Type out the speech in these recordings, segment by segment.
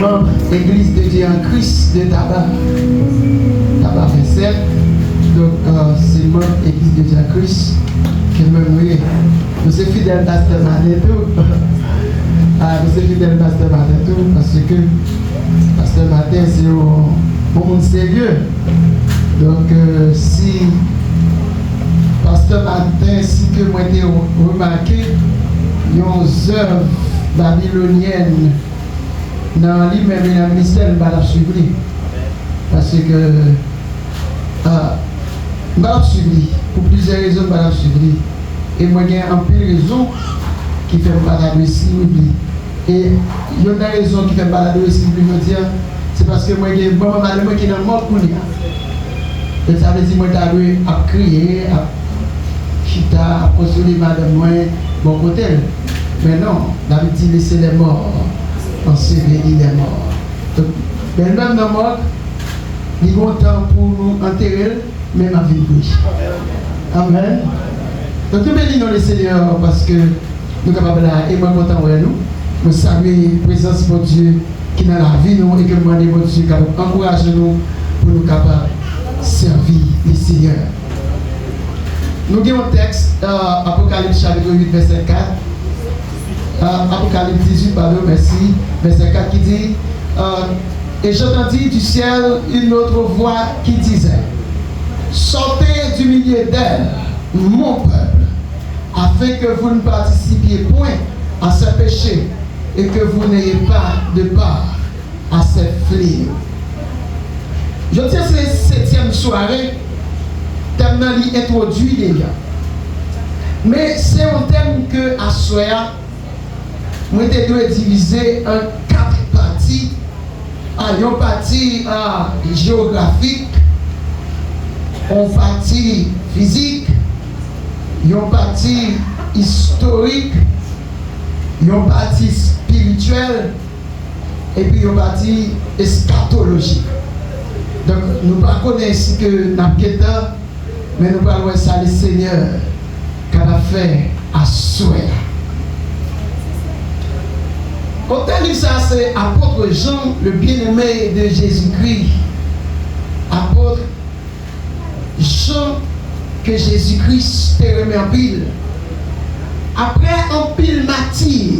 membre Église de Dieu en Christ de Tabac 27. Donc, c'est membre Église de Dieu en Christ qui me dit, nous sommes fidèles pasteur Martin tout. Nous sommes fidèles pasteur Martin tout parce que pasteur Martin c'est un monde sérieux. Donc, si pasteur Martin, si que moi j'ai remarqué, il y a une œuvre babylonienne dans lui-même et dans le ministère, il va la suivre. Parce que je vais la suivre. Pour plusieurs raisons, je vais la suivre. Et moi, j'ai un peu de raisons qui fait me balader ici. Et il y a une raison qui fait me balader ici, c'est parce que moi, j'ai un moment qui est dans le monde pour lui. Et ça veut dire que moi, j'ai à crier, à chita, à postuler madame moi, bon côté. Mais non, David dit laisser les morts, ensevelir les morts. Donc, même dans la mort, il y a un temps pour nous enterrer, même à vivre. Amen. Donc, nous bénissons le Seigneur parce que nous sommes capables là, et moi, content de nous. Nous saluons la présence de Dieu qui est dans la vie, nous, et que nous demandons à Dieu capable d'encourager nous pour nous capables de servir le Seigneur. Nous avons un texte, Apocalypse chapitre 8, verset 4. Apocalypse 18, pardon, merci, verset 4 qui dit et j'entendis du ciel une autre voix qui disait sortez du milieu d'elle, mon peuple, afin que vous ne participiez point à ce péché et que vous n'ayez pas de part à ces fléaux. Je tiens cette 7e soirée, thème qui est introduit déjà. Mais c'est un thème que à soir, moi je dois diviser en 4 parties. Une partie géographique, une partie physique, une partie historique, une partie spirituelle et puis une partie eschatologique. Donc nous ne connaissons pas que nous mais nous parlons ça le Seigneur qu'elle a fait à souhait. Autant dit ça, c'est apôtre Jean, le bien-aimé de Jésus-Christ. Apôtre Jean, que Jésus-Christ te remet en pile. Après un pile martyr,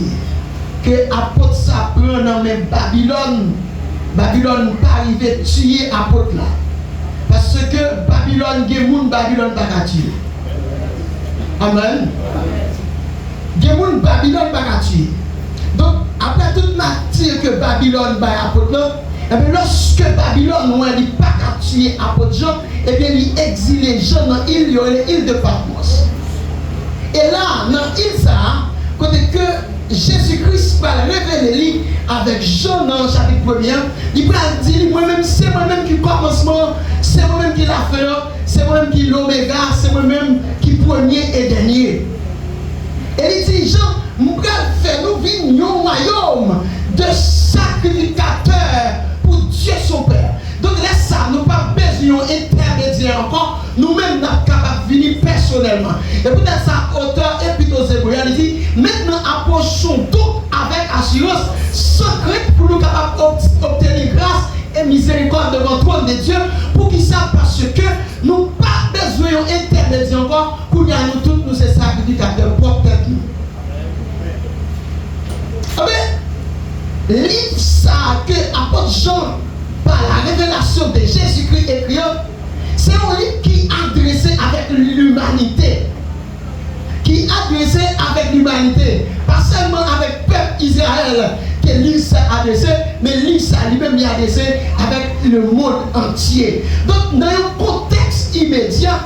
que apôtre ça prend dans même Babylone, Babylone pas arrivé à tuer apôtre là. Parce que Babylone, Babylone pas tuer. Amen. Babylone pas tuer. Donc, après toute matière que Babylone va apôtre, et bien lorsque Babylone n'a pas tuer apôtre Jean, et bien il exilé Jean dans l'île de Patmos. Et là, dans l'île ça, côté que Jésus-Christ va révéler avec Jean dans le chapitre 1er, il va dire moi-même, c'est moi-même qui commencement, c'est moi-même qui l'a fait, c'est moi-même qui l'oméga, c'est moi-même qui premier et dernier. Et il dit Jean, nous allons faire nous vivre un royaume de sacrificateurs pour Dieu son Père. Donc là, ça, nous pas besoin d'intermédiaire encore, nous-mêmes nous sommes capables de venir personnellement. Et peut-être ça, auteur Épître Zébouya, il dit, maintenant approchons tout avec assurance, secrète pour nous capables d'obtenir grâce et miséricorde devant le trône de Dieu, pour qu'ils savent parce que nous pas besoin d'intermédiaire encore, pour nous tous nous ces sacrificateurs pour tête nous. Livre ça que apôtre Jean par la révélation de Jésus-Christ écrit, c'est un livre qui est adressé avec l'humanité. Qui est adressé avec l'humanité. Pas seulement avec le peuple Israël que livre ça adressé, mais livre ça lui-même est adressé avec le monde entier. Donc dans un contexte immédiat,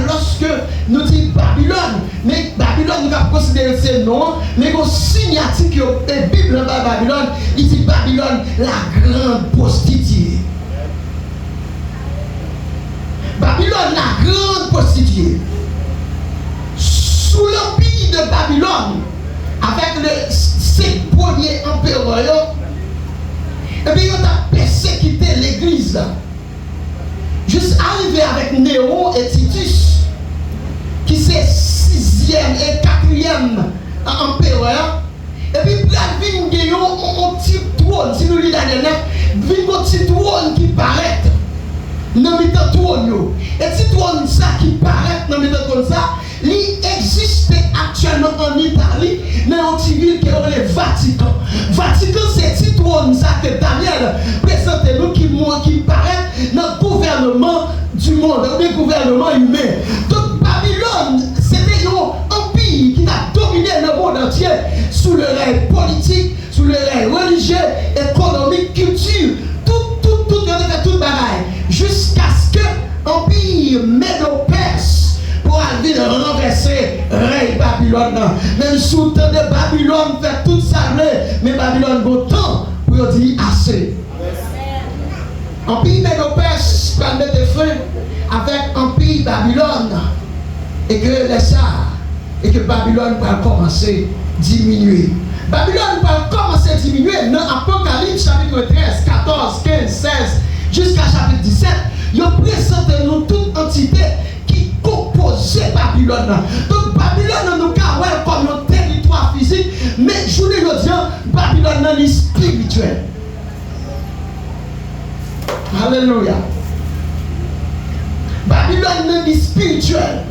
lorsque nous disons Babylone, mais Babylone nous va considérer ce nom, mais qu'on signature que la Bible dans Babylone, il dit Babylone, la grande prostituée. Babylone, la grande prostituée. Sous l'empire de Babylone, avec ses premiers empereurs, et puis on a persécuté l'église. Juste arrivé avec Néron et Titus, qui c'est 6e et 4e empereur, et puis Bradvin Guéon, on petit Daniel 9, il y a un petit trône qui paraît dans le trône. Et petit trône ça qui paraît dans le trône ça, il existe actuellement en Italie, dans une petite ville qui est le Vatican. Vatican, c'est un petit trône ça que Daniel présente nous qui paraît dans le gouvernement du monde, dans le gouvernement humain. Donc Babylone, c'était un empire qui a dominé le monde entier sous le règne politique, sous le règne religieux, économique, culture, tout bagaille, jusqu'à ce que l'empire médo-perse pour aller renverser le règne Babylone. Même sous le temps de Babylone, fait tout ça, mais Babylone vaut temps pour dire assez. L'empire médo-perse va mettre fin avec l'empire Babylone et que les ça et que Babylone va commencer à diminuer. Babylone va commencer à diminuer dans Apocalypse chapitre 13, 14, 15, 16 jusqu'à chapitre 17. Il présente nous toute entité qui composait Babylone. Donc Babylone nous caractérise comme un territoire physique, mais je vous dis, Babylone est spirituel. Alléluia. Babylone est spirituel.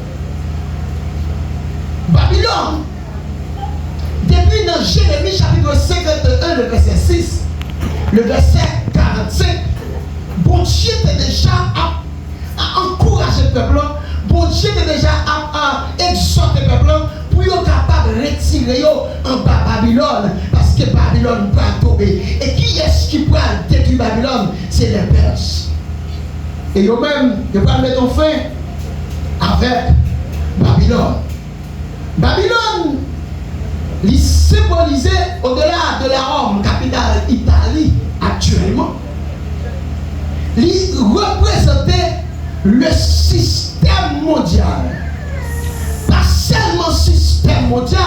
Babylone, depuis dans Jérémie chapitre 51, le verset 6, le verset 45, bon Dieu était déjà à encourager le peuple, bon Dieu était déjà à exhorter le peuple pour être capable de retirer en bas Babylone, parce que Babylone va tomber. Et qui est-ce qui va détruire Babylone? C'est les Perses. Et eux-mêmes, ils vont mettre fin avec Babylone. Babylone, il symbolisait au-delà de la Rome, capitale Italie actuellement. Il représentait le système mondial. Pas seulement système mondial,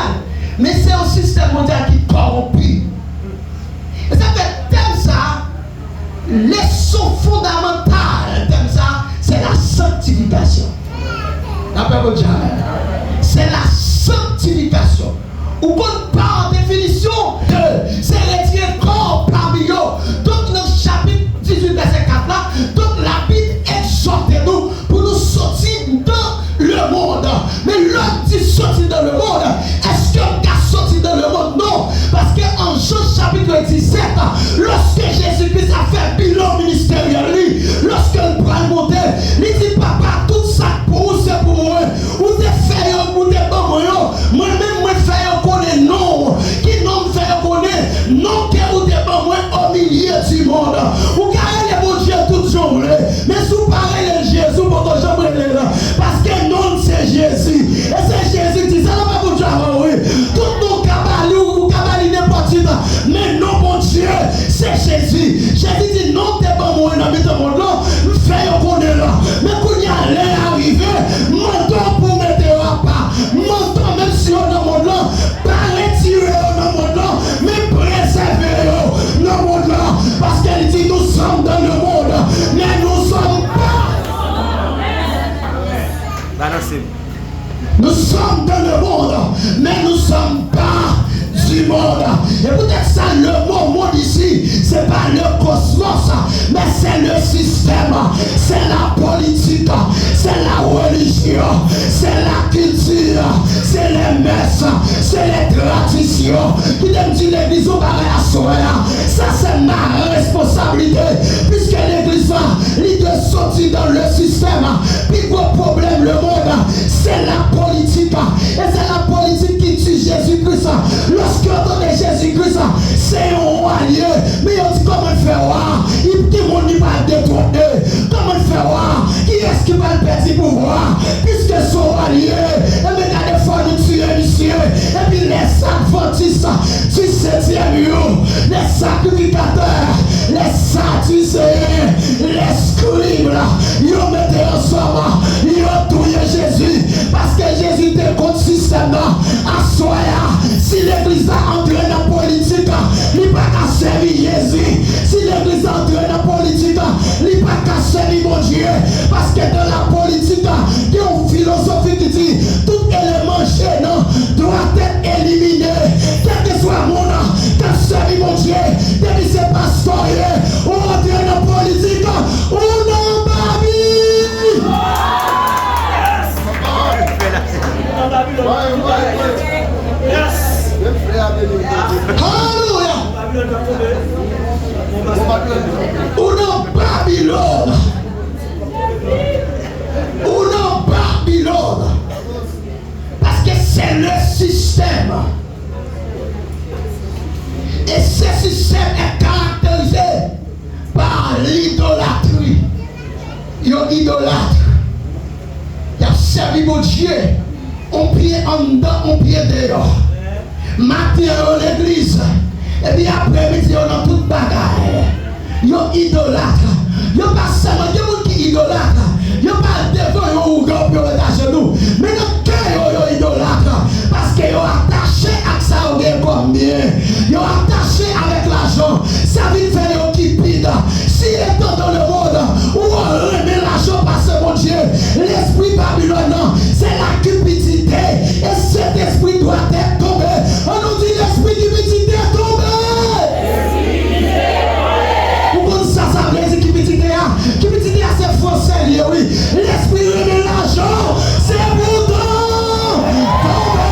mais c'est un système mondial qui corrompt. Et ça fait thème ça, leçon fondamentale, thème ça, c'est la sanctification. C'est la sanctification. Ou qu'on par définition, c'est retirer corps parmi eux. Donc dans le chapitre 18, verset 4 là, donc la Bible exhorte nous pour nous sortir dans le monde. Mais l'homme dit sortir dans le monde. Est-ce qu'on a sorti dans le monde? Non. Parce qu'en Jean chapitre 17, lorsque Jésus-Christ a fait bilan ministériel, lorsqu'il prend le monter, il dit papa, tout ça pour vous, c'est pour moi. Ou t'es fait, ou t'es pas moi. Moi-même, moi, fait connaître non. Qui non me fait connaître non, que ou t'es pas moi au milieu du monde. Ou carré les bons dieux tout jour. Mais sous pareil, les Jésus, pour ton jambe là. Parce que non, c'est Jésus. Et c'est Jésus qui dit ça, pas pour toi, oui. Tout nos cabali ou cabali n'importe qui. Mais non, mon Dieu, c'est Jésus. Jésus dit non, t'es pas moi dans le monde là. Fais connaître là. Mais quand il y a l'air arrivé, montant pour mettre à pas. Montant même si on est dans le monde là, pas retirer dans le monde là, mais préserver dans le monde là. Parce qu'elle dit nous sommes dans le monde, mais nous ne sommes pas. Nous sommes dans le monde, mais nous ne sommes pas du monde. Et peut-être ça, le monde ici, c'est pas le cosmos, mais c'est le système, c'est la politique, c'est la religion, c'est la culture, c'est les messes, c'est les traditions. Qui me dit l'église au barré à soi, ça c'est ma responsabilité, puisque l'église, il doit sortir dans le système. Puis gros problème, le monde, c'est la politique, et c'est la politique qui tue Jésus-Christ. Lorsque on entend Jésus-Christ, c'est un roi lié. Mais on dit comment faire roi? Il dit mon il va détrôner. Comment faire roi? Qui est-ce qui va le perdre pouvoir? Puisque son roi lié, et bien il y a des fois nous tuer, monsieur. Et puis les adventistes du 7e jour, les sacrificateurs, les sadducéens, les scribes, ils ont mis ensemble, ils ont tué Jésus. Parce que Jésus était contre le système à soi. Si l'église a entré dans la politique, il n'y a pas qu'à servir Jésus. Si l'église a entré dans la politique, il n'y a pas qu'à servir mon Dieu. Parce que dans la politique, il y a une philosophie qui dit tout élément gênant doit être éliminé. Quel que soit mon nom, qu'à servir mon Dieu, depuis c'est pasteur, Ou non Babylone. Ou non Babylone. Parce que c'est le système. Et ce système est caractérisé par l'idolâtrie. Ils ont idolâtre. Ils ont servi mon Dieu. On pied en dedans, on pied dehors. Matin à l'église. Et puis après-midi, on a toute bagaille. Ils ont idolâtre. Ils ont pas seulement des gens qui idolâtre. Ils n'ont pas devant ou gars pour être à genoux. Mais dans cœur, ils ont idolâtre. Parce qu'ils ont attaché à ça, ils ont combien. Ils ont attaché avec l'argent. Ça vient faire un cupide. S'il est dans le monde où on remet l'argent parce que mon Dieu, l'esprit babylonien, c'est la cupidité. Et cet esprit doit être tombé. On nous dit l'esprit cupidité est tombé. Pourquoi ça veut dire cupidité? Cupidité, c'est français, oui. L'esprit remet l'argent, c'est pourtant tombé.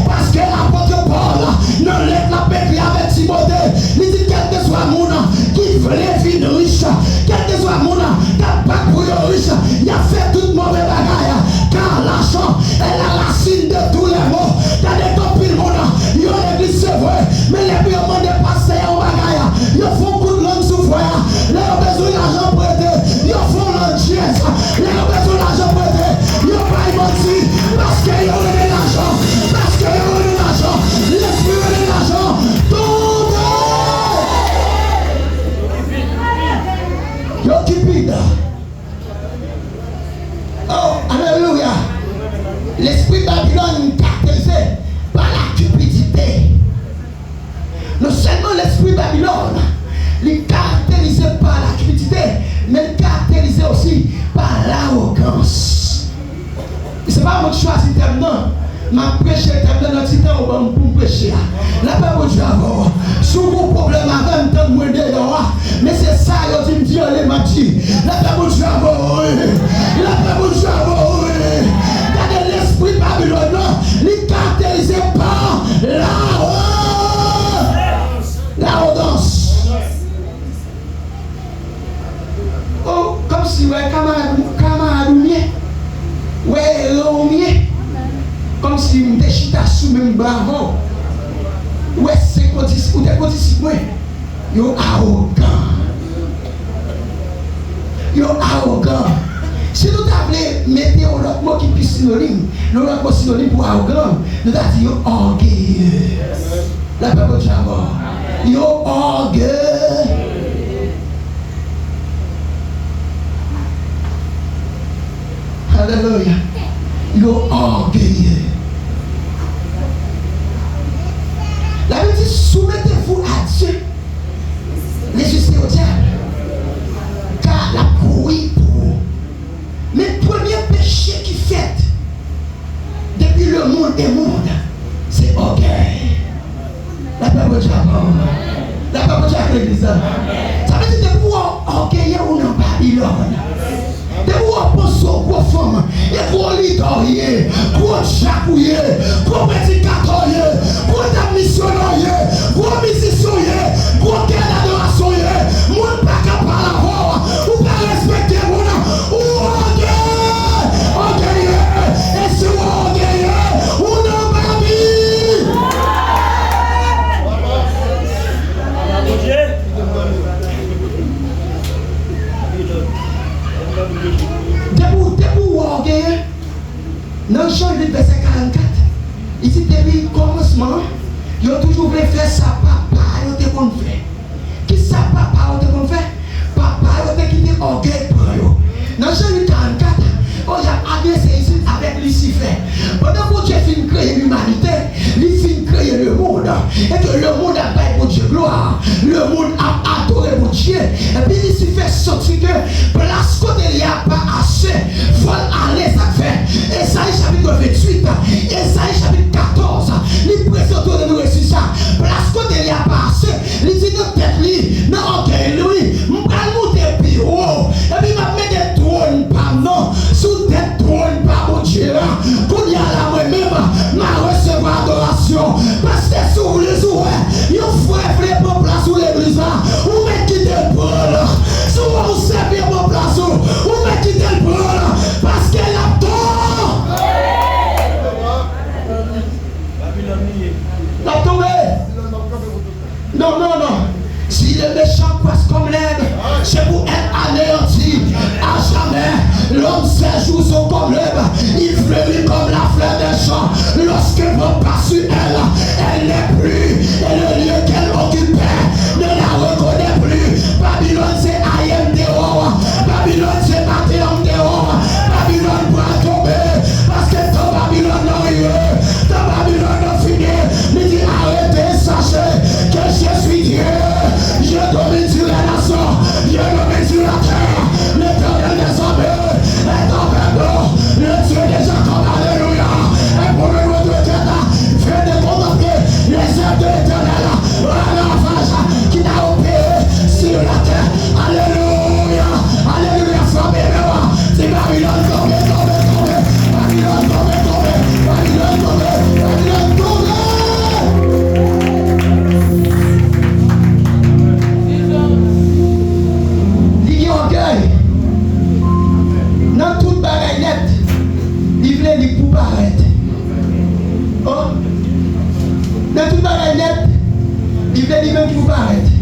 Parce que l'apôtre Paul, non, la paix avec Timothée, il dit quel que soit mon qui voulait vivre riche, quel que soit mon qui n'a pas pour riche, il a fait toute mauvaise bagaille. Car l'argent est la racine de tous les maux. T'as des copies, mon il y a l'église, c'est vrai, mais les purements de passer en bagaille, ils font coup de langue sous foyer, ils ont besoin d'argent prêté, ils font l'antièse, ils ont besoin d'argent prêté, ils n'ont pas menti, parce qu'ils ont donné l'argent, parce qu'ils ont donné l'argent, l'esprit a donné l'argent, tombez! Yo cupide. Oh, alléluia. L'esprit Babylone caractérisé par la cupidité. Non seulement l'esprit Babylone, il est caractérisé par la cupidité, mais il est caractérisé aussi par l'arrogance. Ce n'est pas moi qui choisis le thème, non. Je prêche le thème dans notre temps pour prêcher. La paix pour Dieu avant. Si vous avez un problème avec un temps de dehors, mais c'est ça que je dis, les mati. La paix pour Dieu avant. La paix pour Dieu avant. Regardez l'esprit babylonien, il est caractérisé par l'arrogance. Oh, comme si, ouais, camarade mien, ouais, l'homme mien. Comme si je me chita sous même bravo. Ouais, c'est quoi ou des petits moi. Yo arrogant. Yo arrogant. Si nous t'appelons mettez l'autre mot qui puisse synonyme, l'autre mot synonyme pour arrogant, nous avons dit yo orgueilleux. La paix de Java. Yo orgueilleux. Alléluia. Yo orgueilleux. La Bible dit soumettez-vous à Dieu, résistez au diable, car la couille pour vous. Mais le premier péché qui fait depuis le monde des mondes, c'est orgueil. La paix de Dieu. La paix de Dieu à l'église. Ça veut dire que vous orgueillez ou non Babylone. De vous penser aux gros femmes, et gros lidoriers, gros chapouillés, gros prédicateurs, gros missionnaires, gros musiciens, gros quel adorationniers, mon pas capable à la voix, ou pas respecter mon nom, ou orgueilleux, et si vous orgueilleux, ou non babi. Debout orgueilleux, dans le chant du verset 44, il dit depuis le commencement, ils ont toujours voulu faire ça, papa, ils ont été bon fait. Qui ça, papa, ils ont été bon fait? Papa, ils ont été quitté orgueil pour eux. Dans le chant du 44, on a agressé ici avec Lucifer. Pendant que Dieu finit de créer l'humanité, il finit de créer le monde. Et que le monde a payé pour Dieu gloire. Le monde a adoré pour Dieu. Et puis Lucifer sortit que place côté il n'y a pas assez. Vol aller ça fait. Esaïe chapitre 28. Esaïe chapitre 14. Il présente de nous réussir ça. Place côté le méchant passe comme l'herbe, c'est pour être anéanti à jamais. L'homme, ses jours sont comme l'herbe, il fleurit comme la fleur des champs. Lorsque vont passer sur elle, elle n'est plus, et le lieu qu'elle occupait ne la reconnaît plus. Babylone, c'est Ayem dehors, Babylone, c'est Mathéon dehors, Babylone va tomber, parce que ton Babylone n'a rien, ton Babylone n'a fini. Il dit arrêtez, sachez que je suis Dieu, je domine sur la nation, je domine sur la terre, l'Éternel des armées est envers nous, le Dieu des Jacob, alléluia, et pour le nom de Dieu, fais de contempler les œuvres de l'Éternel, la ravage qui n'a opéré sur la terre, alléluia, alléluia, frappez-moi, c'est Babylone tombée, tombée, tombée, Babylone tombée, tombée, Babylone tombée, Babylone tombée. Dans toute bagaille nette, il voulait les pour paraître. Oh, dans toute bagaille nette, il voulait les même pour paraître.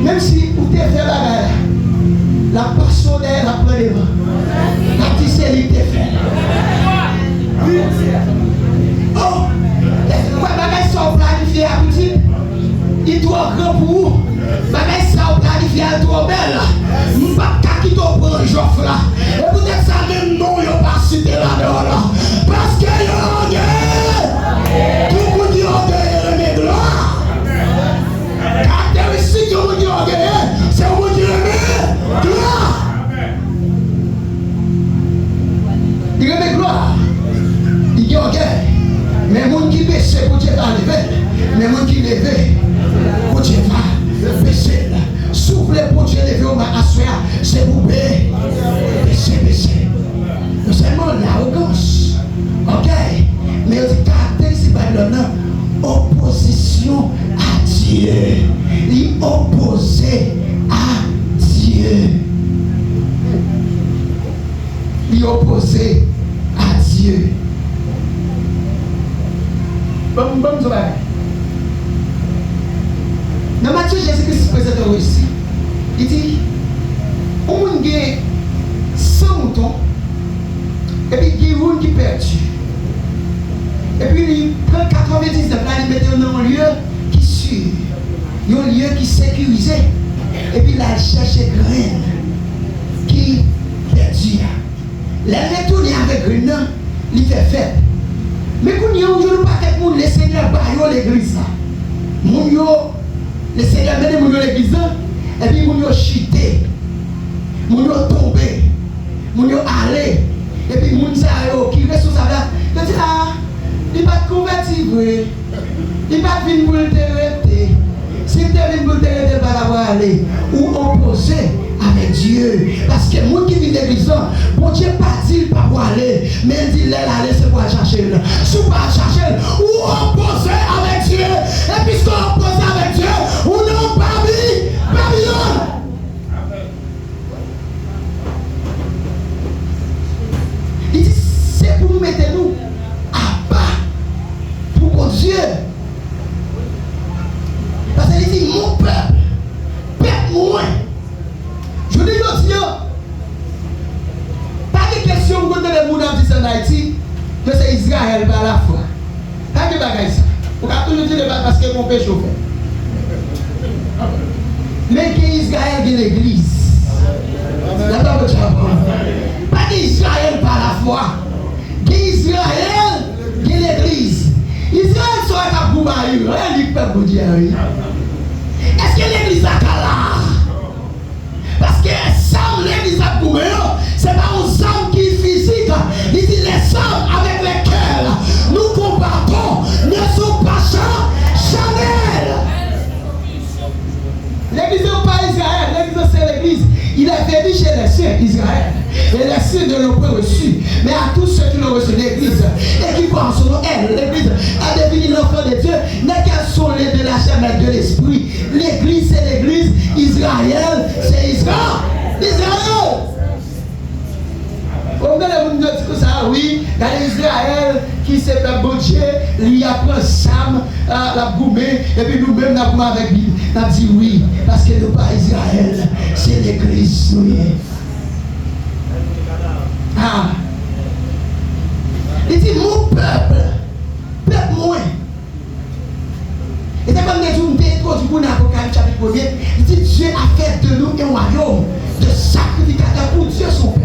Même si vous t'es fait bagaille, la passion d'elle après les vents. La tisserie t'est fait. Oh, quoi bagaille sont planifiées à petit, il doit grand pour vous. Bagay ça ou planifié à trop belle. M'pas qui t'en prend Joffre là. Et peut-être ça même non yon pas cité là-dedans là. Parce que yon gagne. Tout le monde yon gagne le gloire. Caractéristique yon monde yon gagne, c'est au monde yon gloire. Il remet gloire. Il yon gagne. Mais monde qui baisse pour Dieu va lever. Mais monde qui lève pour Dieu va baisser. Soufflez pour Dieu lever au assoir, c'est pour baisser. Baisser. Non seulement l'arrogance, ok, mais le caractère, c'est pas opposition à Dieu. Il opposé à Dieu. Il opposé à Dieu. Bon, dans Matthieu, Jésus-Christ présente aussi. Il dit, on a 100 moutons, et puis il y a une qui est perdu. Et puis il prend 99 là, il met dans un lieu qui est sûr, un lieu qui est sécurisé. Et puis là, il cherche graine qui est perdu. La retourne avec graine, il fait fête. Mais quand il y a un jour, pas que le Seigneur baille l'église. Le Seigneur mène mon l'église et puis mon chuté, mon tombé, mon allé et puis mon qui reste sur sa place. Je dis là, il va te convertir, il va venir pour le terrain. Si tu viens pour le terrain, il va l'avoir allé ou opposé avec Dieu. Parce que les gens qui vivent l'église, bon Dieu pas dit pas pour aller, mais il dit l'aller c'est pour chercher. Si vous ne pas chercher, ou opposé avec Dieu. Et puisqu'on oppose avec Dieu, ou non Babylone. Il dit c'est pour nous mettre nous à bas pour Dieu. Parce qu'il dit mon peuple moins. Je dis aussi, pas de question pour les gens en Haïti, que c'est Israël par la foi. Pas de bagaille ça. On va toujours dire parce que mon père chauffeur. Mais que Israël de l'église. Pas d'Israël par la foi. Israël de l'église. Israël soit à Boubaï, elle dit pas pour dire. Est-ce que l'église a là? Parce que l'église a Boubaï, c'est pas un âme qui est physique. Il dit les âmes avec lesquelles nous combattons ne sont pas charnelles. L'église n'est pas Israël, l'église c'est l'église. Il est venu chez les siens, Israël. Et les siens ne l'ont pas reçu. Mais à tous ceux qui l'ont reçu, l'église, et qui pensent son nom, elle, l'église, a devenu l'enfant de Dieu, n'est qu'un sont les de la chair, mais de l'esprit. L'église, c'est l'église. Israël, c'est Israël. Israël. Oh, Comme les gens disent ça, oui, dans Israël, qui c'est le bon Dieu, il y a pris Sam, la gourmet, et puis nous-mêmes, nous avons avec lui. On a dit oui, parce que nous pas Israël, c'est l'église. Ah. Il dit mon peuple moins. Et c'est comme nous introduit pour l'Apocalypse chapitre 1er, il dit Dieu a fait de nous un royaume de sacrificateurs pour Dieu son Père.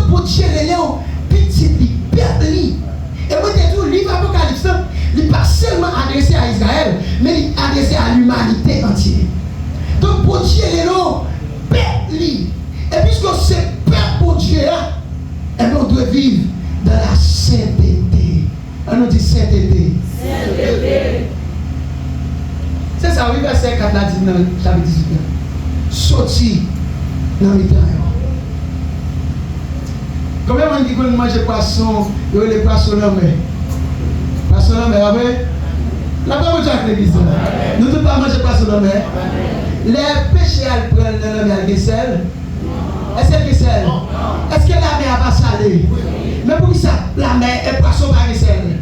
Pour Dieu, les léons, petit, peuple. Et moi, je dis, le livre Apocalypse, il n'est pas seulement adressé à Israël, mais il est adressé à l'humanité entière. Donc, pour Dieu, les léons, peuple. Et puisque c'est peuple pour Dieu, et bien, on doit vivre dans la sainteté. On nous dit sainteté. Sainteté. C'est ça, oui, verset 4 là, dit dans le chapitre 18. Sorti dans les temps. Combien de gens qui veulent manger poisson, ils veulent les poissons dans la mer? Poisson dans la mer, oui? La parole de Dieu avec l'église. Nous ne pouvons pas manger poisson dans la mer. Les péchés, elles prennent dans la mer avec sel. Est-ce qu'elle est sel? Est-ce que la mer va salée? Mais pour ça, la mer et poisson avec sel.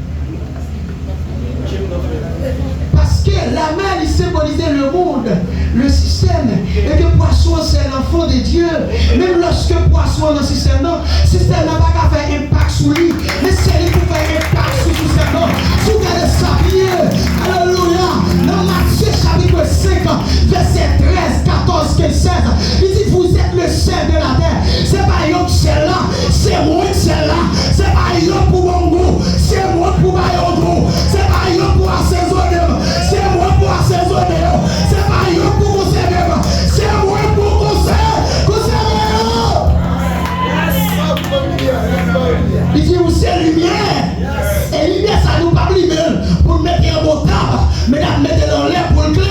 Parce que la mer, il symbolisait le monde, le système, et que poisson, c'est l'enfant de Dieu. Même lorsque poisson dans le système, n'a pas qu'à faire impact sur lui, mais c'est lui qui fait impact sur le système. Si vous regardez ça bien, alléluia, dans Matthieu chapitre 5, verset 13, 14, 15, 16, il dit vous êtes le sel de la terre. C'est pas yon qui c'est là, c'est moi qui c'est là. C'est pas yon pour mon goût, c'est moi pour ma goût. C'est pas yon pour assaisonner, c'est moi pour assaisonner. C'est pas yon pour conserver, c'est moi pour conserver. Il dit vous c'est lumière. Et lumière ça nous parle même pour mettre un beau tabac, mais nous mettre dans l'air pour le clair.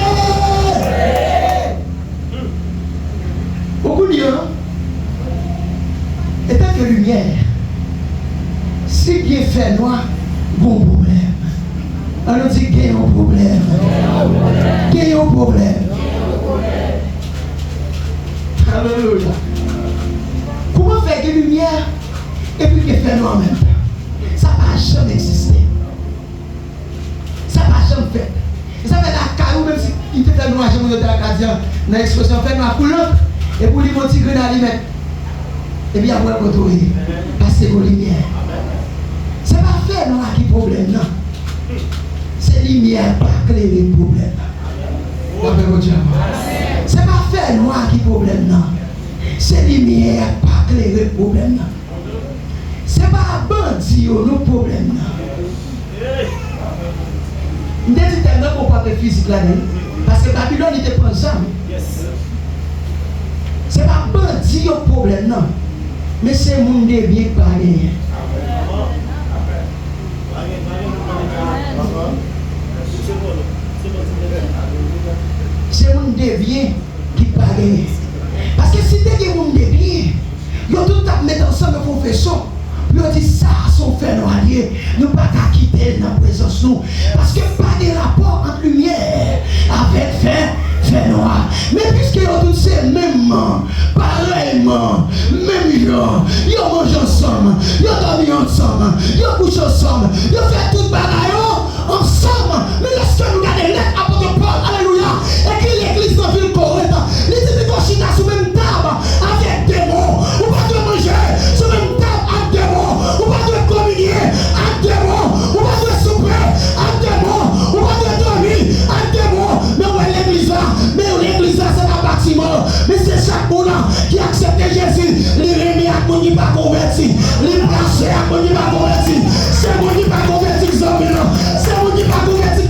Beaucoup disent, étant que lumière, si bien fait noir, bon problème. On nous dit qu'il y a un problème. Qu'il y a un problème. Alléluia. Comment faire de lumière et puis qu'il fait noir en même temps? Ça ne va jamais exister. Ça ne va jamais faire. Et ça fait la caillou, même si il te fait noir, je vous dis à la dans l'expression fait noir couleur, et pour lui monter grenade, mettre. Et bien après, vous trouvez, passer vos lumières. Ce n'est pas faire noir qui est problème, non. C'est lumière pas éclairer le problème. C'est pas faire noir qui est problème, non. C'est lumière pas éclairer le problème, non. C'est pas bandit le problème, non. Je dis tellement qu'on parle de physique là-dedans. Parce que Babylone était pas ça. C'est pas bandit le problème, non. Mais c'est mon bien pas gagné. C'est mon bien qui pas gagné. Parce que si tu as mon bien, ils ont tout à mettre ensemble confession. Puis on dit ça, son fait noyer. Nous ne pouvons pas quitter dans la présence nous. Parce que pas de rapport entre lumière avec fait noir. Mais puisque ils ont tous ces mêmes, pareillement, même gens, ils ont mangé ensemble, ils ont dormi ensemble, ils ont couché ensemble, ils ont fait tout bagaille ensemble. Mais lorsque nous regardons l'être apôtre Paul, alléluia, écrit l'église dans la ville Corinthe, il dit qu'on chita sous même table avec démons, ou pas de manger sous même table avec démons, ou pas de communier avec démons, ou pas de souper avec démons, ou pas de dormir avec démons. Mais où est l'église là? Mais l'église là, c'est un bâtiment. Mais c'est chaque monde qui accepte Jésus. Les rémis à mon qui pas converti. Les brassés à mon qui pas converti. C'est mon qui pas converti, c'est mon qui pas converti.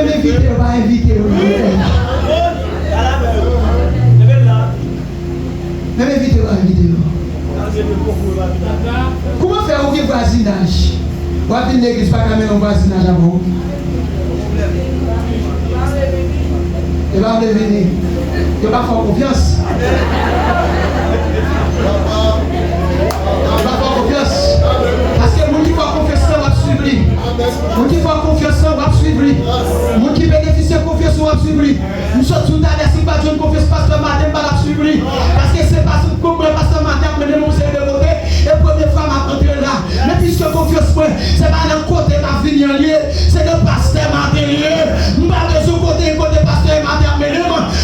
même invité, on va inviter. Même invité, on va inviter. Comment faire au voisinage? On va venir l'église, pas quand même un voisinage à vous. Il va venir. Il va faire confiance. Il va faire confiance. Parce que les gens qui font confiance, on va suivre. Les gens qui font confiance, on va suivre. Les gens qui bénéficient de confiance, on va suivre. Nous sommes tout à l'heure, si pas Dieu confiance, pasteur Madame, on va suivre. Parce que c'est pas ce que pasteur Madame, mais nous sommes de côté. Et première fois, ma rentrée là. Mais puisque confiance, c'est pas dans le côté ma vie, c'est le pasteur Madame. Je ne pas de ce côté pasteur Madame.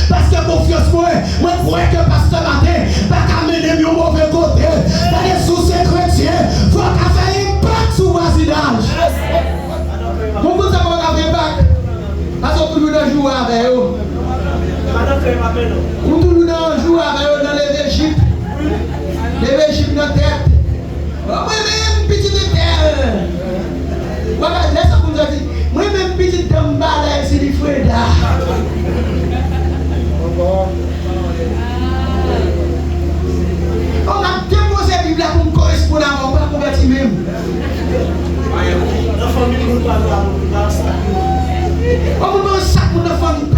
Parce que confiance, moi crois que pasteur Madame, pas qu'à mener au mauvais côté. Dans les sous-ces chrétiens, il faut qu'à faire impact sur le voisinage. Pourquoi ça va faire impact? Parce que tout le monde joue avec eux. Tout le monde joue avec eux dans les Égyptes. Les Égyptes dans la tête. Moi-même, petite terre. Voilà, laisse-moi vous dire. Moi-même, petite dame, c'est du Freda. On a déposé la Bible pour me correspondre à mon pas converti même. On me donne ça pour la famille.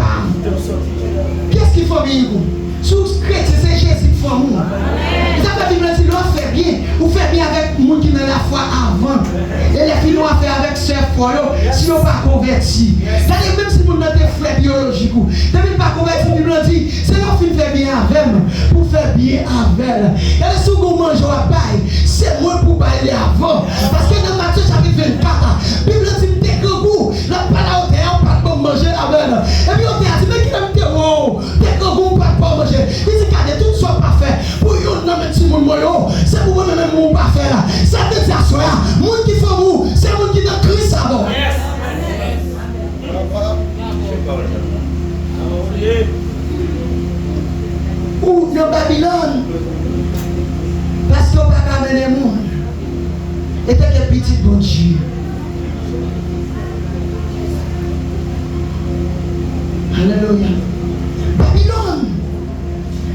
Qu'est-ce qu'il faut bien? Sous chrétien, c'est Jésus qui fait nous. Ça veut dire que l'on fait bien. Vous faites bien avec les gens qui ont la foi avant. Et les filles l'ont fait avec sœur foi, si vous pas converti. C'est-à-dire même si vous n'avez pas fait biologique, vous n'avez pas converti, vous l'ont dit, c'est l'on qui fait bien avec elle, pour faire bien avec elle. Et si vous mangez à paille, c'est moi pour parler avant. Parce que dans Matthieu chapitre 24, la Bible dit que dès que vous, la parole à hauteur, on ne peut pas manger avec elle. Et puis on dit, mais qui aime te wow, dès que vous, on ne peut pas manger. Il dit que tout soit parfait. Pour vous, non, mais si vous c'est pour vous-même, vous ne pas faire là. Ça veut dire que les gens qui font vous, c'est les gens qui ont Christ avant. Ou dans Babylone, parce qu'on ne peut pas amener les gens, étaient des petits bon Dieu. Alléluia. Babylone,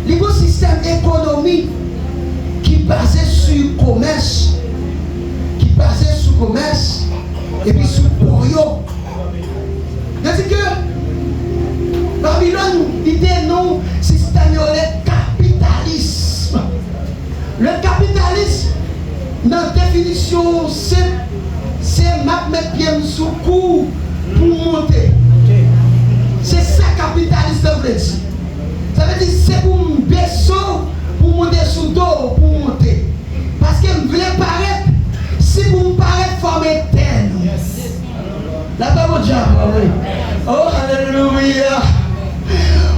l'écosystème économique qui basé sur le commerce, et puis sur le boyo. C'est-à-dire que Babylone, l'idée non, système le capitalisme. Le capitalisme, dans la définition, c'est mettre bien sous coup pour monter. C'est ça capitaliste veut dire. Ça veut dire c'est pour me baisser, pour monter sous dos, pour monter. Parce que je voulais paraître, si vous me paraître forme éterne. La parole de Dieu. Oh, alléluia.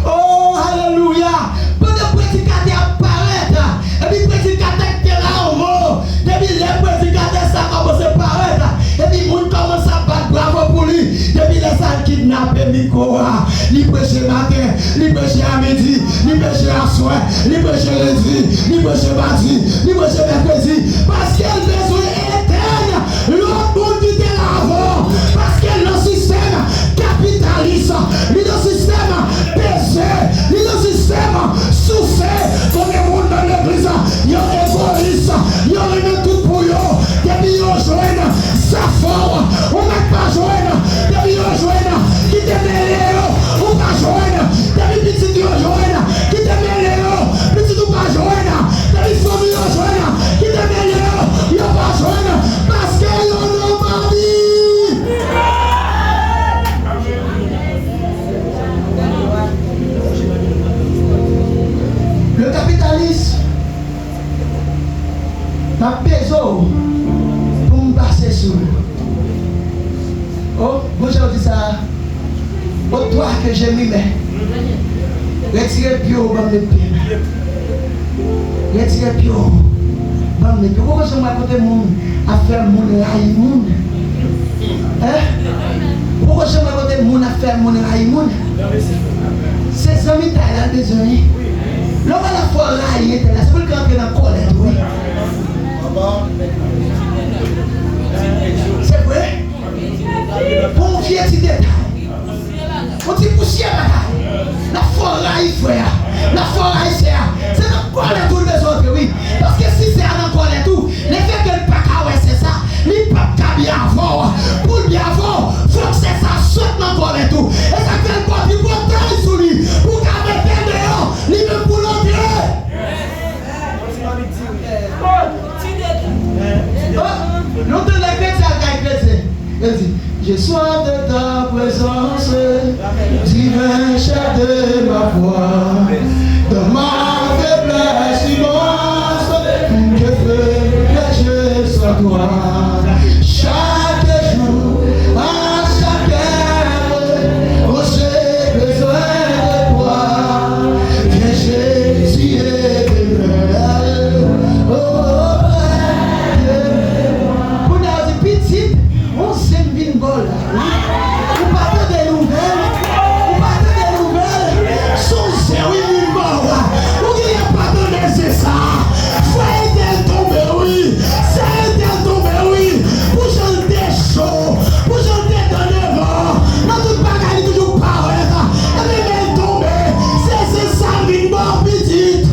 Oh, alléluia. Pour le prédicateur apparaître, et puis le prédicateur qui est là en haut, et puis les prédicateurs ça commence à apparaître, et puis le monde commence à battre bravo pour lui, et puis les gens kidnappent Mikoa, ils prêchent le matin, ils prêchent à midi, ils prêchent à soir, ils prêchent lundi, ils prêchent mardi, ils prêchent mercredi, parce qu'il y a besoin éternel, l'autre monde qui était là avant, parce que le système capitaliste, le système péché, le système souffert, comme le monde dans l'église, il y a égoïste, il y a tout pour eux, depuis ils joignent, ça fort, on n'a pas joindre, depuis ils joignent, qui te mêlent, on va joindre, depuis petit ils joignent, qui te mêlent, petit ou pas joindre, depuis famille ils joignent, qui te mêlent, ils pas joindre, parce qu'ils n'ont pas dit. Le capitalisme m'a pesé pour me passer sur. Oh, bonjour, dit ça. Au toi que j'ai mis, mais retirez bio, bon me pied. Retirez bio, bon me pied. Pourquoi je m'accorde mon à faire mon raïmoun? Hein? Pourquoi je m'accorde mon à faire mon raïmoun? C'est amis Thaïlande, des amis. L'homme à la fois raillé, c'est pour le camp dans la colère, oui. C'est vrai? Pour un vieux petit détail. On dit poussière bagaille. La forêt frère. La forêt c'est encore les tout les autres oui. Parce que si c'est encore les tout, les fait que le pas c'est ça. Les pas bien avant. Pour bien avant, faut que c'est ça saute encore les tout. Et ça fait le corps du portail sur lui. Pour qu'à mettre dehors, lui même pour l'enlever. L'autre de la chrétien, elle dit, j'ai soif de ta présence, divin chef de ma foi, de ma faiblesse immense, je veux pécher sans toi. Chaque jour, à chaque heure, j'ai besoin de toi. Viens Jésus et demeure. Pour nous petite, on s'aime bien bol. Vous partez des nouvelles, son zéro il mort. Vous n'avez pas donné ça. Faut tomber, oui. C'est tomber, oui. Pour chanter chaud, pour chanter dans le vent. Dans toute bagaille, toujours parole. Et même tomber, c'est ça, une mort petite.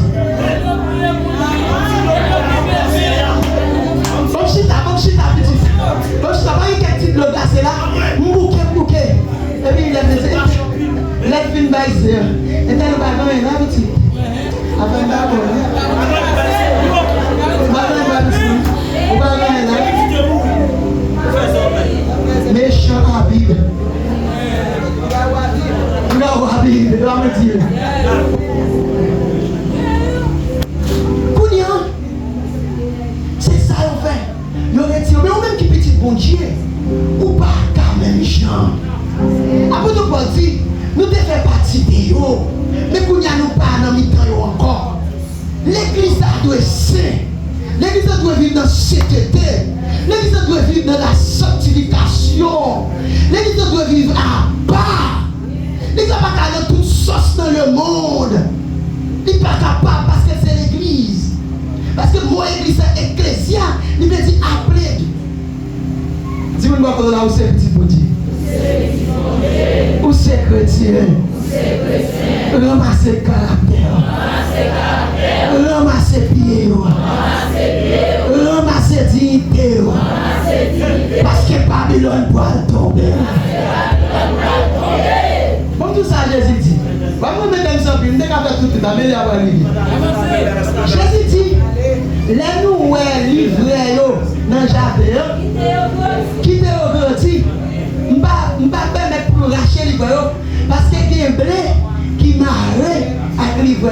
Bon chita, petite. Bon chita, pas une petite blonde là, c'est là. Mbouké. Et puis il a dit, let me buy there. Et then le bagon est là, petit. Après le bagon, le bagon est là. Méchant Habib. Non, Habib, il va me dire. Kounia, c'est ça on fait. Il retire, mais on même qui petit bon Dieu, ou pas quand même méchant. Après nous pas dire, nous devons faire partie de eux, mais Kounia nous pas dans mi-temps encore. L'église doit être sainte. L'église doit vivre dans la sainteté. L'église doit vivre dans la sanctification. L'église doit vivre à bas. L'église n'est pas capable de toute sauce dans le monde. Il n'est pas capable parce que c'est l'église. Parce que moi, l'église ecclésia, il me dit appelé. Dis-moi comment là où c'est petit pour dire. Où c'est chrétien. Ramasser le caractère. Ramasser pied. Ramasser dignité. Parce que Babylone doit tomber. Bon, tout ça, Jésus dit. Vamos mettre ça, puis nous avons tout le temps. Jésus dit, les nous livrés dans le jardin, qui te regrette, je ne vais pas permettre pour racher les livres, parce qu'il y a un blé qui m'arrête avec les livres.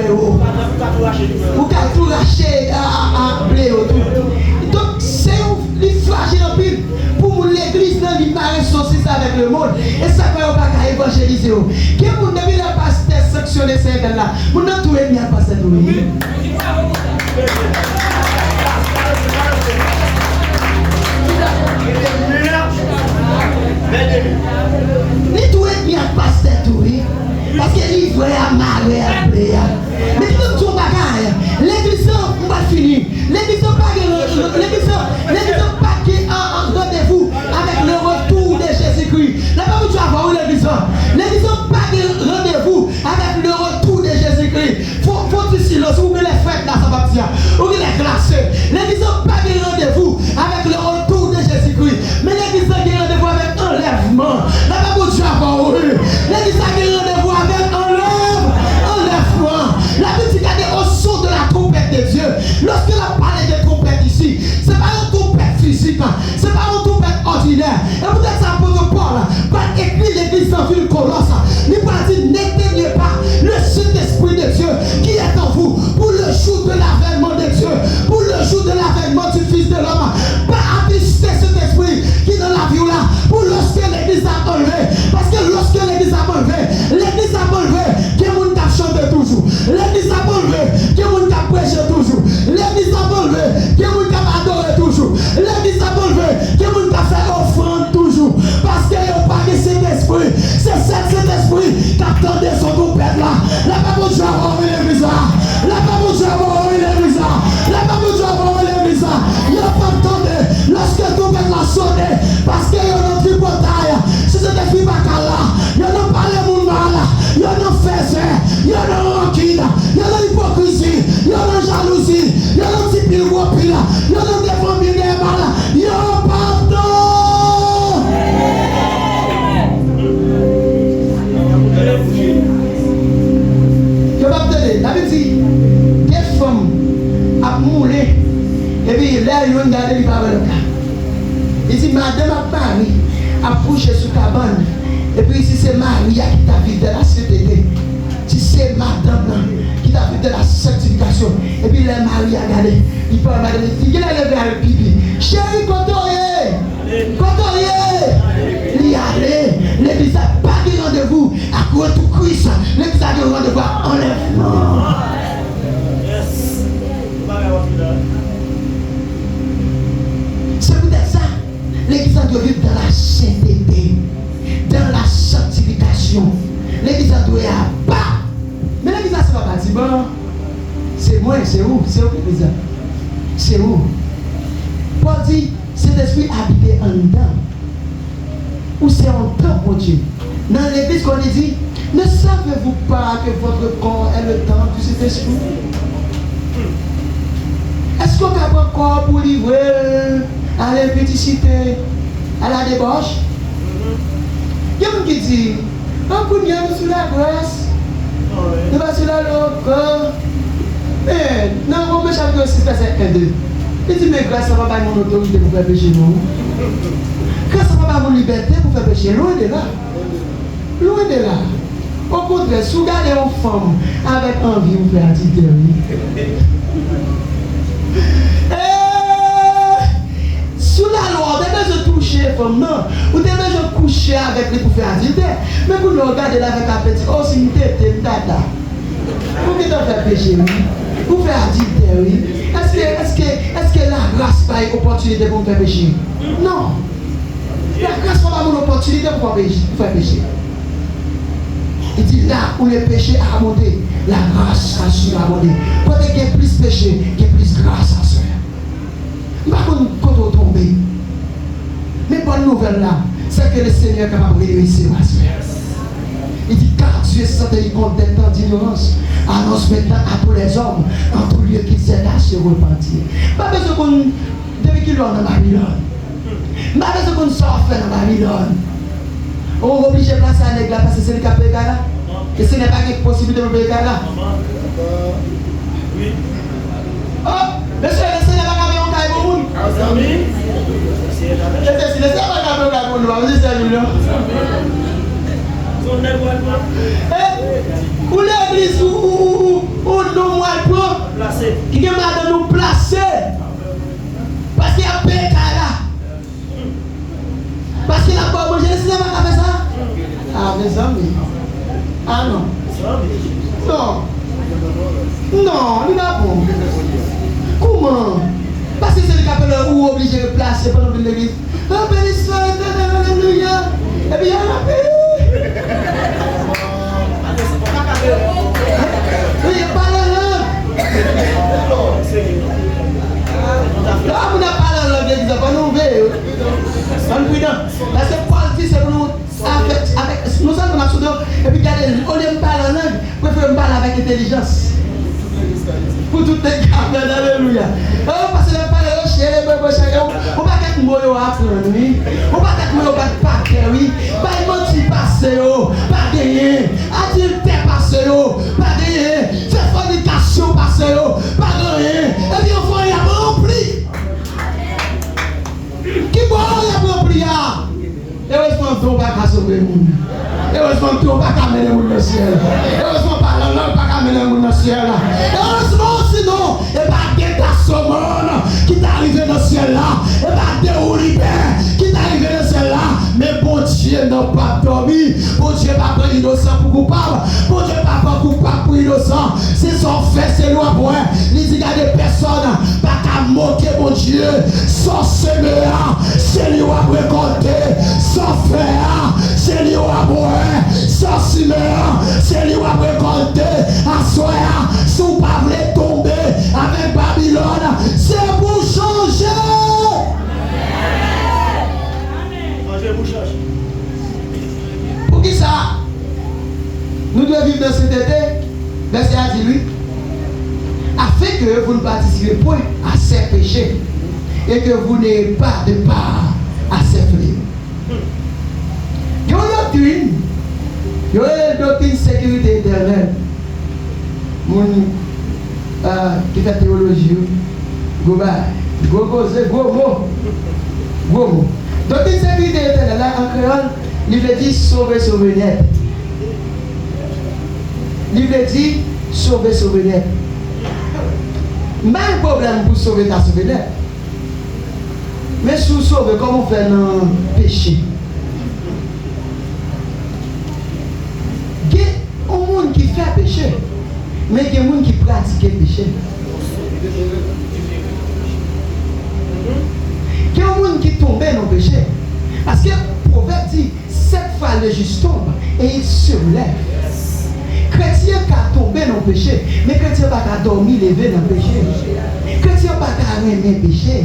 Vous pouvez tout racher à blé. Donc, c'est un fragile en pile. Pour l'église, il paraît saucisse avec le monde. Et ça fait pas évangéliser. Qui est mon ami la pasteur sanctionné cette là? Mon nom tout est bien pasteur tout. Ni tout est bien pasteur tout. Parce que livre à marrer à blé. Mais tout ton bagage, l'église on va finir. L'église pas en rendez-vous avec le retour de Jésus-Christ. La parole tu vas voir l'église. L'église pas de rendez-vous avec le retour de Jésus-Christ. Faut du silence, ou les fêtes là, ça va dire. Ou les glacés. L'église pas de rendez-vous avec le retour de Jésus-Christ. Mais l'église a rendez-vous avec enlèvement. La parole tu vas voir l'église a rendez-vous avec enlèvement. La petite a au son de la trompette de Dieu. Lorsque la parole de regardé, il parle le cas. Il dit, madame a Marie a couché sous cabane. Et puis ici, c'est Marie qui t'a vu de la sainteté. Si c'est madame qui t'a vu de la sanctification. Et puis les Marie a regardé. Il parle à madame, il a levé à le pipi. Chérie, cotorier! Il y allait. L'église n'a pas de rendez-vous à quoi tout Christ. L'église a de rendez-vous à enlèvement. C'est peut-être ça. L'église doit vivre dans la sainteté, dans la sanctification. L'église doit être bas. Mais l'église, c'est pas parti. Bon, c'est moi, c'est où? C'est où l'église? C'est où? Paul dit, cet esprit habité en dedans. Ou c'est en temps pour Dieu. Dans l'église, qu'on dit, ne savez-vous pas que votre corps est le temple de cet esprit? Est-ce qu'on a un corps pour livrer à l'impudicité, à la débauche? Il y a un qui dit, un coup de gueule sur la grâce, ne pas sur la loque. Mais, non, on me chapitre 6, verset 1, 2. Il dit, mais grâce, ça ne va pas mon autorité pour faire pécher nous. Grâce, ça ne va pas mon liberté pour faire pécher. Loin de là. Loin de là. Au contraire, si vous regardez une femme avec envie, vous faites adultère. Sous la loi, vous devez se toucher, femme, non. Vous devez se coucher avec lui pour faire adultère. Mais vous le regardez là avec un petit, oh, si vous êtes tata. Vous devez faire péché, oui. Vous faites adultère, oui. Est-ce que la grâce pas une opportunité pour faire péché? Non. La grâce n'est pas une opportunité pour faire péché. Il dit là où le péché a monté, la grâce a su abonder. Quand il y a plus péché, il y a plus grâce à se faire. Pas quand on tombe. Mais bonne nouvelle là, c'est que le Seigneur est capable de réussir à se faire. Il dit car Dieu s'est compte des temps d'ignorance. Annonce maintenant à tous les hommes, en tout lieu qu'ils aient à se repentir. Pas besoin qu'on, depuis qu'ils l'ont dans Babylone. Pas besoin qu'on sorte dans Babylone. On est obligé de placer un aigle là parce que c'est le cap de là. Et ce n'est pas une possibilité de payer là. Oui. Oh, monsieur, le Seigneur va garder un caille pour vous. Le Seigneur va garder un caille pour nous. Vous dites ça, Julien. Ou l'église ou nous mois qui est mal de nous placer parce qu'il y a payé là. Parce qu'il a pas mangé, le Seigneur va faire ça. Ah, mes amis. Ah non. Non. Non, il n'a pas. Comment? Parce que c'est le capitaine ou obligé de placer pendant l'église. Ah, béni soit l'éternel, alléluia. Et bien, on a payé. Oui, il parle en langue. Là, on n'a pas la langue, il n'a pas nous veillé. On est prudent. Parce que Paul dit, c'est pour nous, avec, nous sommes dans la soudure, et puis regardez, au lieu de parler en langue, préfère parler avec intelligence. Pour toutes les gammes, alléluia. Parce que le parler au chien, les bébés, on va pas mots à apprendre, oui. On va pas mots à pas oui. Pas menti passer, pas gagner. Adultère passer, pas gagner. Faire fornication passer, pas gagner. Et puis on va y avoir rempli. Qui va y avoir rempli? Heureusement, on ne va pas sauver le monde. Heureusement, on ne va pas amener le monde dans le ciel. Heureusement, on ne va pas amener le monde dans le ciel. Heureusement, sinon, il va y avoir ta saumon qui est arrivé dans le ciel là. Il va y avoir des Olibert qui est arrivé dans le ciel là. Mais bon Dieu n'a pas dormi. Bon Dieu n'a pas pris innocent pour coupable. Bon Dieu n'a pas coupable pour innocent. C'est son fait, c'est loi pour elle. Il dit qu'il y a des personnes pas qu'à moquer mon Dieu. Sans semer, c'est lui à récolter. Sans faire, c'est lui à boire. Sans semer, c'est lui à récolter. À soir, si vous ne voulez pas tomber avec Babylone, c'est pour changer. Pour qui ça? Nous devons vivre dans cet été. Verset a dit lui. Afin que vous ne participez point à ces péchés et que vous n'ayez pas de part à ces fléaux. Il y a une doctrine sécurité éternelle. Mon qui fait théologie, Gros mot. Donc, l'insécurité éternelle, là, en créole, il veut dire sauver net. Il veut dire sauver net. Mais un problème pour sauver net. Mais si vous sauvez, comment on fait dans le péché? Il y a un monde qui fait péché, mais il y a un monde qui pratique le péché. Il y a un monde qui tombe dans le péché. Parce que le proverbe dit, 7 fois le juste tombe et il se relève. Chrétien qui tombé dans le péché, mais chrétien pas qu'à dormir, lever dans le péché. Chrétien pas qu'à aimer le péché.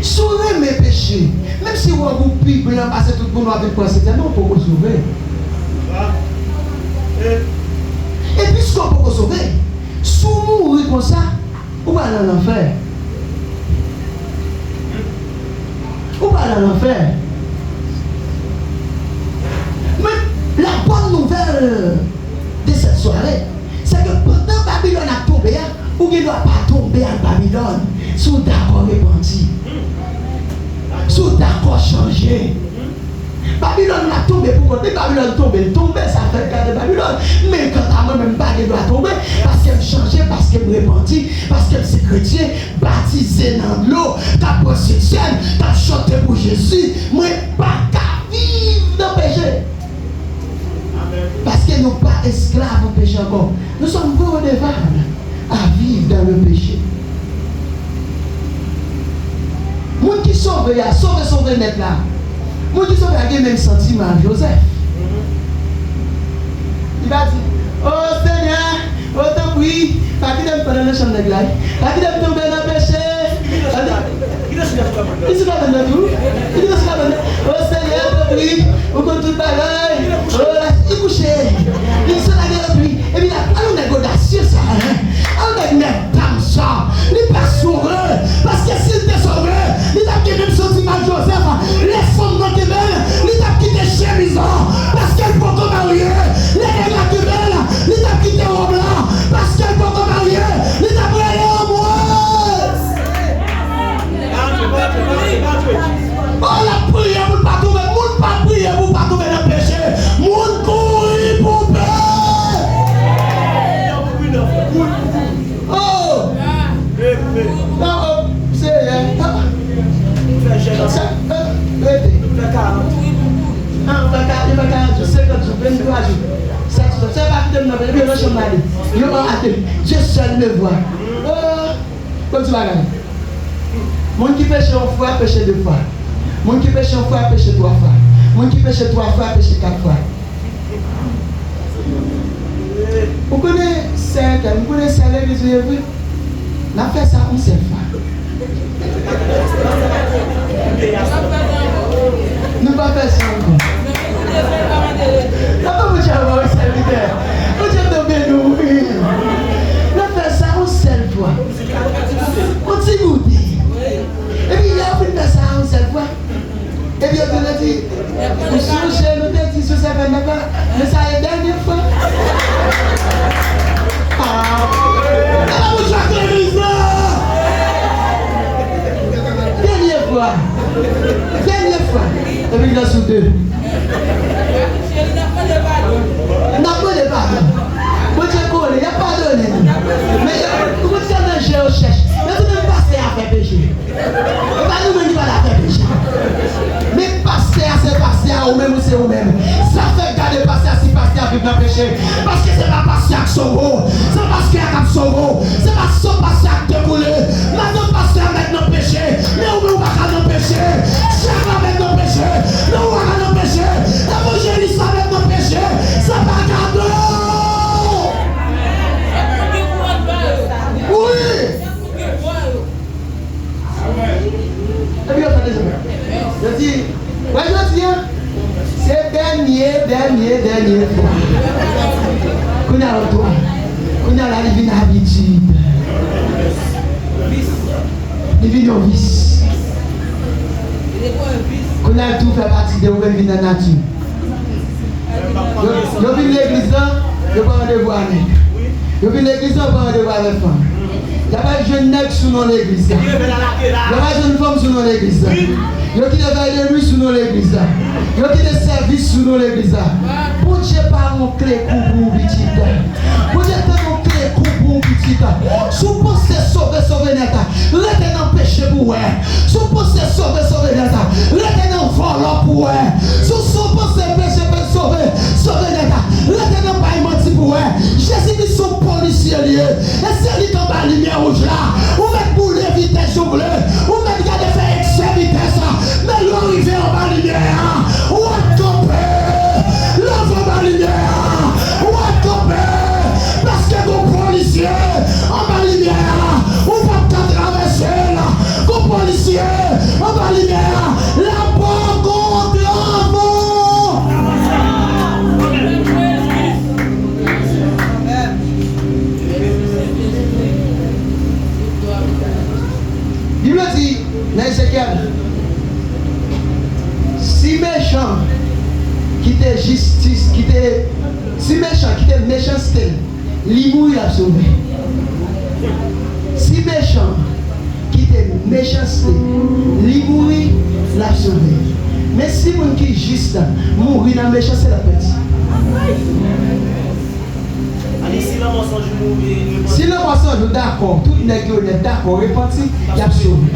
Sauver mes péchés, même si vous avez plus blanc, parce que tout le monde a pensé, non, pour vous sauver. Et puisqu'on peut vous sauver, si vous mourrez comme ça, vous allez en enfer. Vous allez en enfer. Mais la bonne nouvelle de cette soirée, c'est que pendant Babylone a tombé, ou il ne doit pas tomber en Babylone, sous d'accord repenti, sous d'accord changé. Babylone a tombé pour côté, Babylone tombe, ça fait garder Babylone. Mais quand à moi-même, Babylone doit tomber, parce qu'elle changeait, parce qu'elle me repentit, parce qu'elle s'est chrétien, baptisé dans l'eau, t'as posé scène, t'as chanté pour Jésus, moi, pas qu'à vivre dans le péché. Parce que nous ne sommes pas esclaves au péché encore. Nous sommes redevables à vivre dans le péché. Moun qui sauve, il y a sauvé net là. Moun qui sauve, il y a même sentiment Joseph. Il va dire, oh Seigneur, oh ton oui, pas qu'il aime prendre le champ de glace, pas qu'il aime tomber dans le péché. Il se va dans tout. Il se va dans oh Seigneur, ton oui, ou contre toute bagaille. Oh là, il couche. Il se la gueule lui. Et puis là, on est audacieux ça. On est net comme ça. Il pas sauvé. Parce que s'il te sauvé, il a quitté le sentiment de Joseph. Les femmes dans tes mains, il a quitté chemisant. Parce qu'elle peut te marier. Les gars qui belle, il a quitté au blanc. Parce qu'elle peut te marier. Il a pris au bois. Oh la prière pour ne pas tomber. Moun pas prier pour ne pas tomber dans le péché. Moun courir pour paix. Oh! Non, c'est je sais que tu veux nous ajouter. C'est pas que tu me veux le chemin. Je m'en attends. Je seul me vois. Comme tu vas gagner. Mon qui pêche une fois, pêche 2 fois. Mon qui pêche une fois, pêche 3 fois. Mon qui pêche 3 fois, pêche 4 fois. Vous connaissez l'église où vous on a fait ça une seule fois. Nous ne pas faire ça encore. Comment vous avez un serviteur? Vous avez tombé nous. On a fait ça une seule fois. On s'y goûte. Et puis il a fait ça une seule fois. Et puis on a dit, vous changez le tête, vous savez pas, mais ça est la dernière fois. Dernière fois. Et puis il a sous 2. N'a pas de pardon. Moi je connais, il n'y a pas de donné. Mais vous êtes dans le jeu, cherche. Mais vous ne passez à faire péché. Et pas nous-mêmes qui va la faire péché. Mais passer à c'est passer à vous-même ou c'est vous-même. Ça fait garder passer à si passer à vivre dans le péché. Parce que c'est pas passer à Sogo. C'est parce qu'il y a Sogo. C'est pas son passer à te couler. Maintenant passer à mettre dans le péché. Mais on va pas dans le péché. Chaque va mettre dans le péché. Nous on va dans le péché. L'évangéliste va mettre dans le péché. Ça va garder. Oui. Et puis on fait des hommes. Je dis, ouais, je dis, c'est dernier fois. Qu'on a le droit. Qu'on a la divine habitude. Divine vice. Qu'on a tout fait partie de vous-même dans la nature. Je vis l'église là, je prends rendez-vous avec. Je vis l'église là, je prends rendez-vous avec femme. Il n'y a pas de jeune nègre sous nos l'église. Il n'y a pas de jeune femme sous nos l'église. Il y a qui travaille de nuit sous nos l'église. Il y a qui des services sous nos l'église. Pour Dieu, pas mon clé pour petit. Pour Dieu, pas mon clé pour petit. Sous pensez sauver net. Restez dans péché pour elle. Sous pensez sauver net. Restez dans volant pour elle. Sous pensez péché pour sauver net. Restez dans pas menti pour elle. Jésus dit son policier lié. Et c'est lui qui a la lumière rouge là. Ou mettre pour les vitesses bleues. Ou mettre garder faire excès vitesse. Mais l'arrivée en bas lumière. Ou à tomber. L'enfant en bas lumière. Ou à tomber. Parce que vos policiers en bas lumière. Ou pas traverser là. Vos policiers en bas lumière. La porte contre l'amour. Il me dit, dans Ézéchiel, si méchant, qui était justice, qui était, si méchant, qui était méchanceté, l'imouille l'a sauvé. Si méchant, qui était méchanceté, l'imouille l'a sauvé. Mais si mon qui est juste, mourir dans la méchanceté, la petite. Si le mensonge mourir. Si le mensonge, d'accord, tout le monde est d'accord, repenti, il y a sauvé.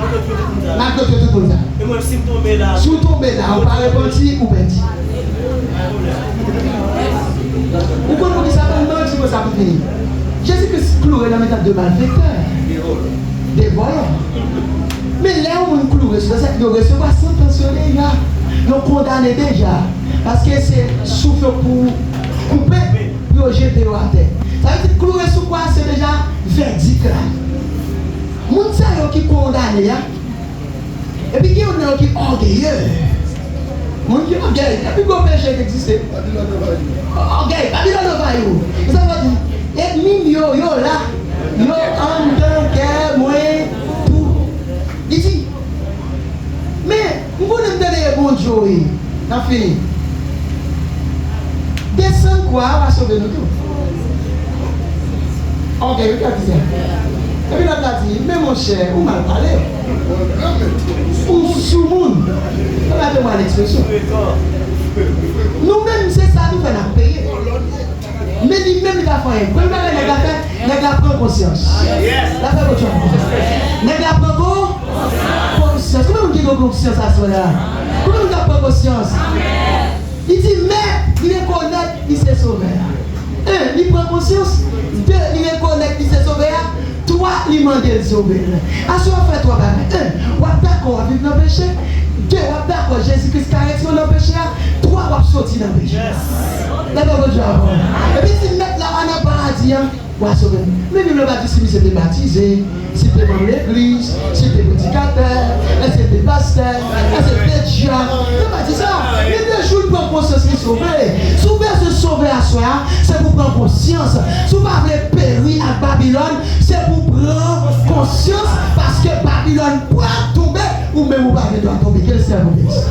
Malgré tout le monde. Et moi, si je tombe là. Si vous tombez là, on ne va pas repenti ou perdu. Vous comprenez ça comme un petit peu ça pour finir. Jésus-Christ cloué dans la méthode de malfaiteurs, des voleurs. Mais là où on cloue, c'est ça qu'ils recevoir sanctionné là. Ils ont condamné déjà. Parce que c'est souffle pour couper, pour jeter à terre. Ça veut dire cloué sur quoi? C'est déjà verdict là. Moun sa yo qui condamné. Et puis il y en a qui sont orgueilleux. Moun qui orgueilleux. Et puis il y a un péché qui existe. Orgueil, Babylone va yo. Ça veut dire, et mine yo là, yo en dedans, que moi, tout. Il dit, mais, vous voulez me donner un bon Dieu, n'a fini. Descends quoi, va sauver nous tous. Ok, regarde ça. Et puis l'autre a dit, mais mon cher, vous m'avez parlé. Ou sous le monde. Regardez-moi l'expression. Nous-mêmes, c'est ça, nous faisons payer. Mais lui-même, il a fait. Premièrement, il a pris conscience. Il a fait autre chose. Il a pris conscience. Comment vous dites conscience à ce moment-là? Comment vous avez conscience? Il dit, mais il reconnaît qu'il s'est sauvé. Un, il prend conscience. Deux, il reconnaît qu'il s'est sauvé. Trois, il demande de sauver. À ce moment, fait trois bagages. Un, vous êtes d'accord à vivre dans le péché. Deux, vous êtes d'accord, Jésus-Christ correction dans le péché. Trois, vous êtes sorti dans le péché. D'accord, votre job. Et puis, si vous mettez là en paradis, vous êtes sauvé. Mais le baptême, si c'était baptisé, si c'était dans l'église, si c'était prédicateur, si c'était pasteur, si c'était diable. C'est pas dit ça. Les deux jours, pour conscience qui sauvé. Si vous voulez se sauver à soi, c'est pour prendre conscience. Si vous voulez périr à Babylone, c'est pour prendre conscience parce que Babylone pourra tomber ou même vous ne pouvez pas tomber. Quel service?